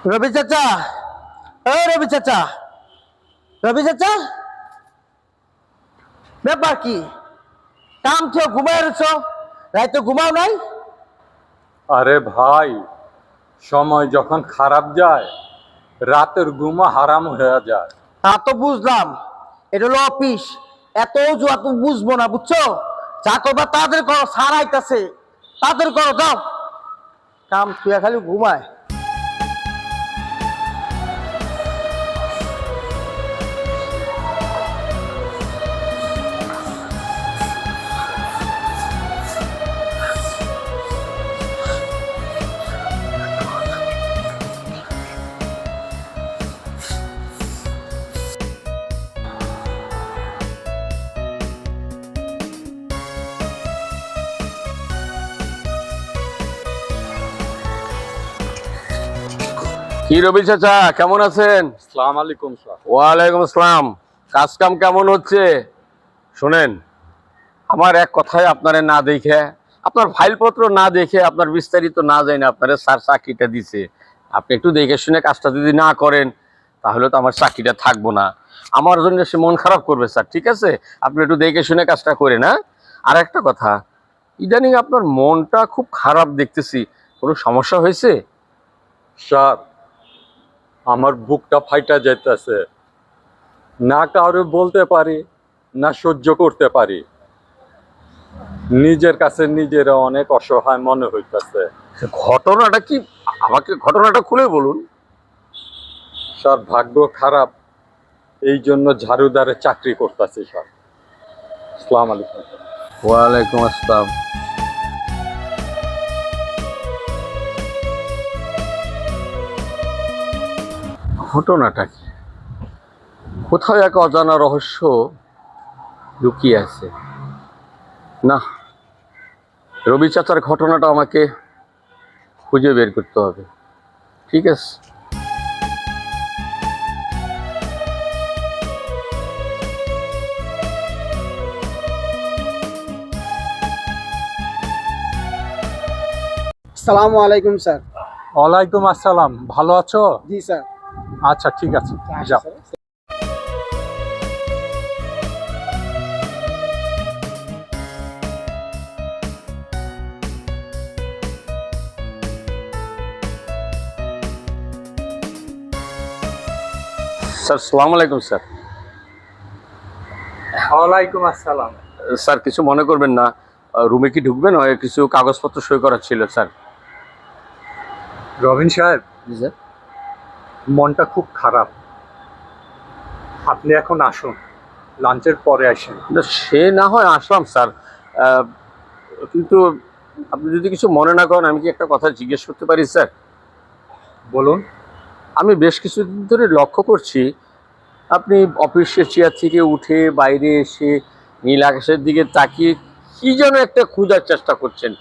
রবি চাচা, ও রবি চাচা, রবি চাচা, ব্যাপার কি? কাম থেকে ঘুমায় রয়েছ, রাইতে ঘুমাও নাই? আরে ভাই, সময় যখন খারাপ যায় রাতের ঘুমও হারাম হয়ে যায়। তা তো বুঝলাম, এটা হলো অফিস। এত জুয়া তুমি বুঝবো না, বুঝছো? যা করবা তাদের করো, সার আইতাছে, তাদের করো, যাও। কাম তুই খালি ঘুমায়। কি রবি চাচা, কেমন আছেন? আসসালামু আলাইকুম স্যার। ওয়ালাইকুম আসসালাম। কাজ কাম কেমন হচ্ছে? শোনেন, আমার এক কথায় আপনারে না দেখে, আপনার ফাইলপত্র না দেখে, আপনার বিস্তারিত না জানি আপনারে স্যার চাকরিটা দিছে। আপনি একটু দেখে শুনে কাজটা যদি না করেন তাহলে তো আমার চাকরিটা থাকবো না। আমার জন্য সে মন খারাপ করবে স্যার, ঠিক আছে? আপনি একটু দেখে শুনে কাজটা করেন। হ্যাঁ, আর একটা কথা, ইদানিং আপনার মনটা খুব খারাপ দেখতেছি, কোনো সমস্যা হয়েছে? স্যার, আমার বুকটা ফাইটা যাইতেছে, না কারো বলতে পারি না সহ্য করতে পারি। নিজের কাছে নিজেরা অনেক অসহায় মনে হইতেছে। ঘটনাটা কি, আমাকে ঘটনাটা খুলে বলুন। স্যার, ভাগ্য খারাপ, এই জন্য ঝাড়ুদারে চাকরি করতেছি স্যার। আসসালামু আলাইকুম। ওয়ালাইকুম আসসালাম। ঘটনাটা কি? কোথাও এক অজানা রহস্য লুকিয়ে আছে। না, রবি চাচার ঘটনাটা আমাকে খুঁজে বের করতে হবে। ঠিক আছে। আসসালামু আলাইকুম স্যার। ওয়ালাইকুম আসসালাম। ভালো আছো? জি স্যার। আচ্ছা, ঠিক আছে, যাও। স্যার, সালাম আলাইকুম স্যার। ওয়ালাইকুম আসসালাম। স্যার, কিছু মনে করবেন না, রুমে কি ঢুকবেন? কিছু কাগজপত্র সই করার ছিল স্যার। রবিন সাহেব, জি স্যার। মনটা খুব খারাপ, আপনি এখন আসুন, লাঞ্চের পরে আসেন। না, সে না হয় আসলাম স্যার, কিন্তু আপনি যদি কিছু মনে না করেন, আমি কি একটা কথা জিজ্ঞেস করতে পারি স্যার? বলুন। আমি বেশ কিছুদিন ধরে লক্ষ্য করছি, আপনি অফিসের চেয়ার থেকে উঠে বাইরে এসে নীল আকাশের দিকে তাকিয়ে কি যেন একটা খোঁজার চেষ্টা করছেন।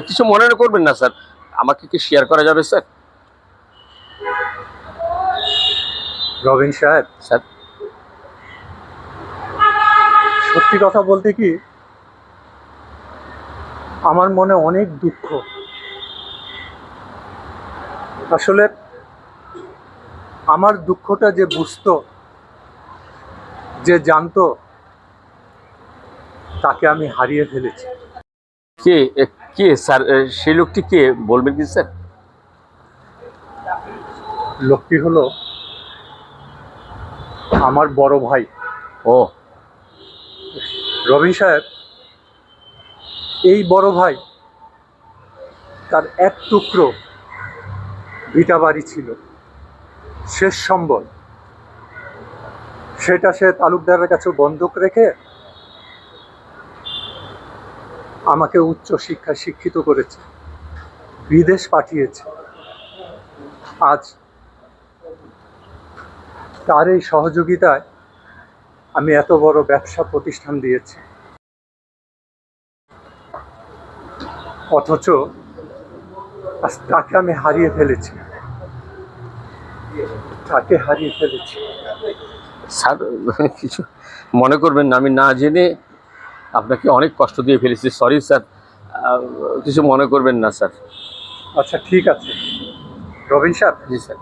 কিছু মনে করবেন না স্যার, আমাকে কি শেয়ার করা যাবে স্যার? রবিন সাহেব, স্যার, সত্যি কথা বলতে কি, আমার মনে অনেক দুঃখ। আসলে আমার দুঃখটা যে বুঝতো, যে জানতো, তাকে আমি হারিয়ে ফেলেছি। কে কে স্যার? সেই লোকটি কে বলবেন কি স্যার? লোকটি হলো আমার বড় ভাই। ও, রবিন সাহেব, এই বড় ভাই, তার এক টুকরো ভিটা বাড়ি ছিল, শেষ সম্বল। সেটা সে তালুকদারের কাছে বন্ধক রেখে আমাকে উচ্চ শিক্ষায় শিক্ষিত করেছে, বিদেশ পাঠিয়েছে। আজ তার এই সহযোগিতায় আমি এত বড় ব্যবসা প্রতিষ্ঠান দিয়েছি, অথচ আজ তাকে আমি হারিয়ে ফেলেছি, তাকে হারিয়ে ফেলেছি। স্যার, কিছু মনে করবেন না, আমি না জেনে আপনাকে অনেক কষ্ট দিয়ে ফেলেছি, সরি স্যার। কিছু মনে করবেন না স্যার। আচ্ছা, ঠিক আছে, রবিন সাহেব, জি স্যার।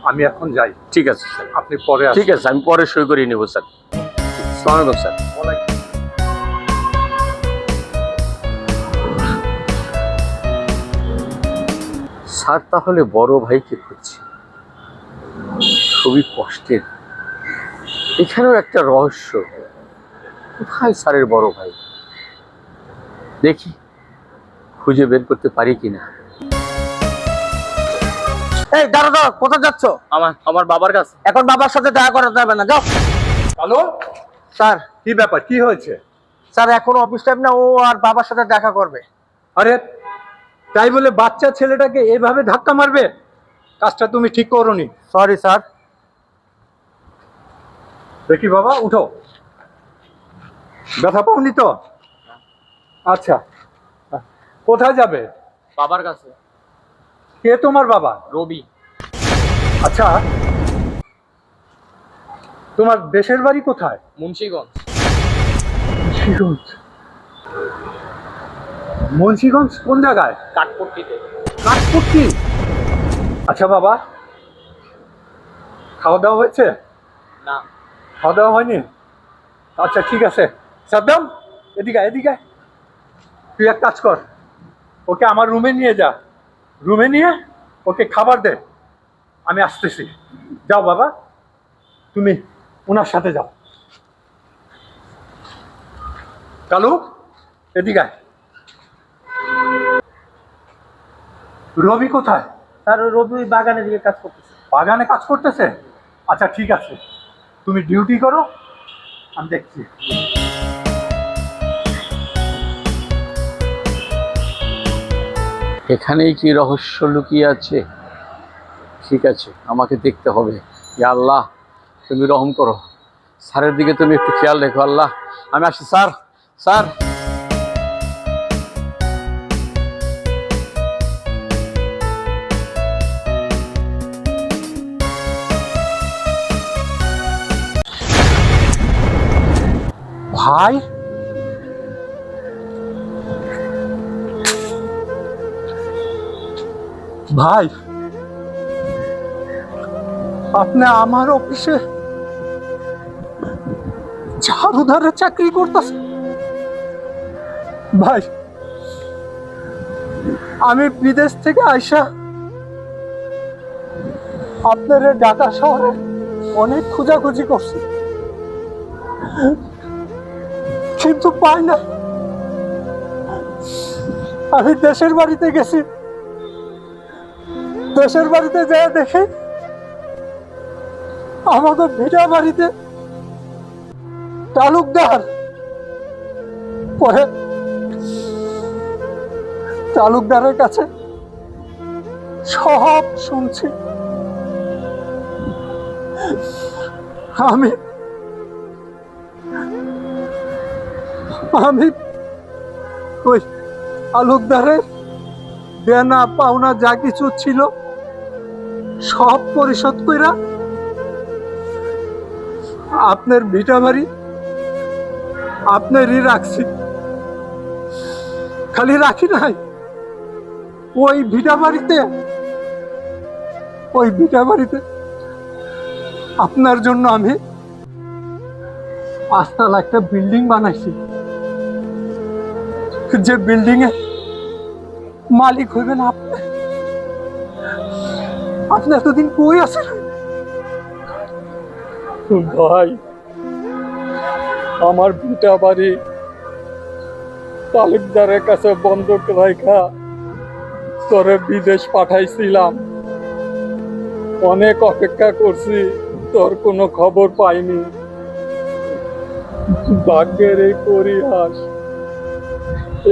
আমি এখন যাই, ঠিক আছে স্যার। আপনি পরে ঠিক আছে, আমি পরে সই করিয়ে নেবো স্যার। আসসালামু আলাইকুম স্যার। স্যার তাহলে বড় ভাইকে খুঁজছে, খুবই কষ্টের। এখানেও একটা রহস্য, কোথায় স্যারের বড় ভাই? দেখি খুঁজে বের করতে পারি কিনা। এই দাঁড়া দাঁড়া, কোথায় যাচ্ছ? আমার বাবার কাছে। এখন বাবার সাথে দেখা করা যাবে না, যাও। হ্যালো, স্যার, কি ব্যাপার, কি হয়েছে? স্যার এখন অফিস টাইম না, ও আর বাবার সাথে দেখা করবে। আরে তাই বলে বাচ্চা ছেলেটাকে এভাবে ধাক্কা মারবে? কাজটা তুমি ঠিক করোনি। Sorry sir. দেখি বাবা, উঠো। ব্যথা পাওনি তো? আচ্ছা, কোথায় যাবে? বাবার কাছে। কে তোমার বাবা? রবি। আচ্ছা, তোমার দেশের বাড়ি কোথায়? মুন্সিগঞ্জ। মুন্সিগঞ্জ? মুন্সিগঞ্জ কোন জায়গায়? কাঠপট্টিতে। কাঠপট্টি? আচ্ছা বাবা, খাওয়া দাওয়া হয়েছে? না। খাওয়া দাওয়া হয়নি? আচ্ছা ঠিক আছে, সাদ্দাম এদিকে আয়, এদিকে আয়। তুই এক কাজ কর, ওকে আমার রুমে নিয়ে যা, রুমে নিয়ে ওকে খাবার দে, আমি আসতেছি। যাও বাবা, তুমি ওনার সাথে যাও। কালু এদিকে আয়। রবি কোথায়? স্যার রবি বাগানের দিকে কাজ করতেছে। বাগানে কাজ করতেছে? আচ্ছা ঠিক আছে, তুমি ডিউটি করো, আমি দেখছি। এখানেই কি রহস্য লুকিয়ে আছে? ঠিক আছে, আমাকে দেখতে হবে। ইয়া আল্লাহ, তুমি রহম করো, স্যারের দিকে তুমি একটু খেয়াল রেখো আল্লাহ। আমি আসছি স্যার। স্যার, ভাই, ভাই, আপনি আমার অফিসে ঝাড়ুদারের চাকরি করতেছেন? ভাই, আমি বিদেশ থেকে আইসা আপনার এই ঢাকা শহরে অনেক খোঁজাখুঁজি করছি, কিন্তু পাই না। আমি দেশের বাড়িতে গেছি, দেশের বাড়িতে যেয়ে দেখি আমাদের ভিটা বাড়িতে তালুকদার। পরে তালুকদারের কাছে সব শুনছি। আমি আমি ওই তালুকদারের দেনা পাওনা যা কিছু ছিল সব পরিশোধ কইরা আপনার ভিটা বাড়ি আপনারই রাখছি। খালি রাখি নাই, ওই ভিটা বাড়িতে আপনার জন্য আমি পাঁচতলা একটা বিল্ডিং বানাইছি, যে বিল্ডিং এ মালিক হইবেন আপনি। আপনি এতদিন কই আছেন? ভাই, আমার ভিটা বাড়ি তালুকদারের কাছে বন্ধক রাখা তোরে বিদেশ পাঠাইছিলাম, অনেক অপেক্ষা করছি, তোর কোনো খবর পাইনি। ভাগ্যের এই পরিহাস,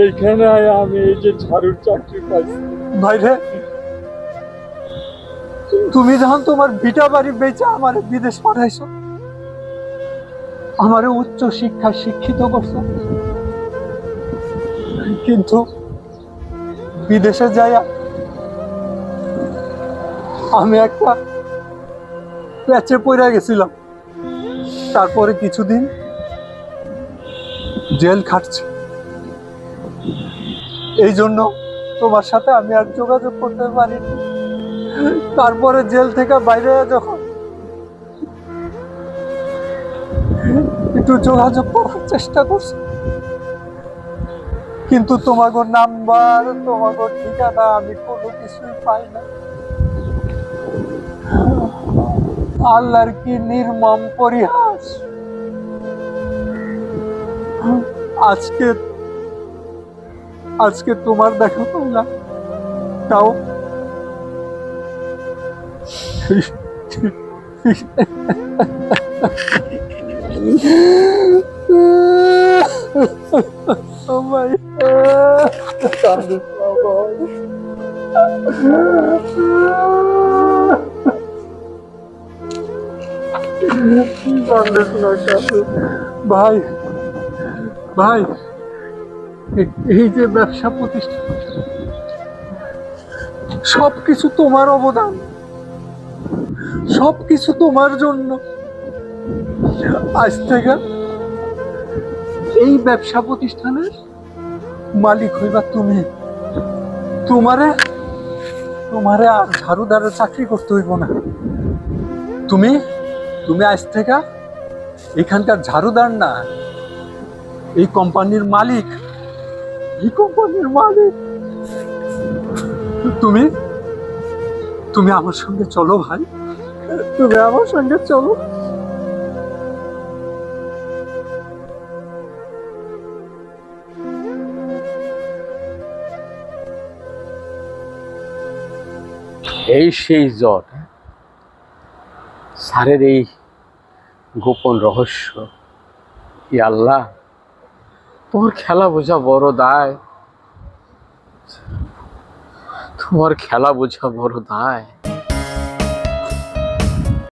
এইখানে আমি এই যে ঝাড়ুর চাকরি পাইছি। ভাইরে, তুমি যখন তোমার ভিটা বাড়ি বেচে আমার বিদেশ পাঠাইছো, আমার উচ্চ শিক্ষা শিক্ষিত করছো, কিন্তু বিদেশে যাইয়া আমি একটা প্যাচে পড়ে গেছিলাম। তারপরে কিছুদিন জেল খাটছি। এই জন্য তোমার সাথে আমি আর যোগাযোগ করতে পারিনি। তারপরে জেল থেকে বাইরে যখন একটু যোগাযোগ করার চেষ্টা করছি, কিন্তু তোমাকে নাম্বার, তোমাকে ঠিকানা আমি কোনো কিছুই পাই না। আল্লাহর কি নির্মম পরিহাস! আজকে আজকে তোমার দেখা পাইলাম, তাও Oh my ভাই ভাই, এই যে ব্যবসা প্রতিষ্ঠান, সবকিছু তোমার অবদান, সবকিছু তোমার জন্য। আজ থেকে এই ব্যবসা প্রতিষ্ঠানের মালিক হইবা তুমি। তোমারে তোমারে আর ঝাড়ুদারের চাকরি করতে হইব না। তুমি তুমি আজ থেকে এখানকার ঝাড়ুদার না, এই কোম্পানির মালিক, এই কোম্পানির মালিক। তুমি তুমি আমার সঙ্গে চলো ভাই, তুমি আমার সঙ্গে চলো। এই সেই জ্বর, স্যারের এই গোপন রহস্য। ই আল্লাহ, তোমার খেলা বোঝা বড় দায়, তোমার খেলা বোঝা বড় দায়।